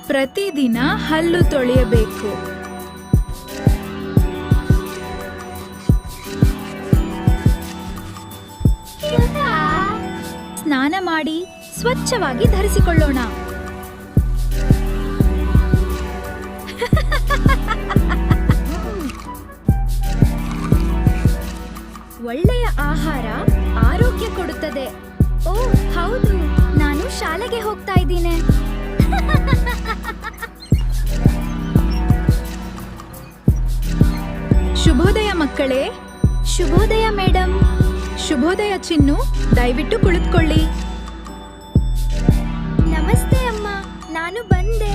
ಪ್ರತಿದಿನ ಹಲ್ಲು ತೊಳೆಯಬೇಕು. ಸ್ನಾನ ಮಾಡಿ ಸ್ವಚ್ಛವಾಗಿ ಧರಿಸಿಕೊಳ್ಳೋಣ. ಒಳ್ಳೆಯ ಆಹಾರ ಆರೋಗ್ಯ ಕೊಡುತ್ತದೆ. ಓ ಹೌದು, ನಾನು ಶಾಲೆಗೆ ಹೋಗ್ತಾ ಇದ್ದೀನಿ. ಶುಭೋದಯ ಮಕ್ಕಳೇ. ಶುಭೋದಯ ಮೇಡಮ್. ಶುಭೋದಯ ಚಿನ್ನು, ದಯವಿಟ್ಟು ಕುಳಿತುಕೊಳ್ಳಿ. ನಮಸ್ತೆ ಅಮ್ಮ, ನಾನು ಬಂದೆ.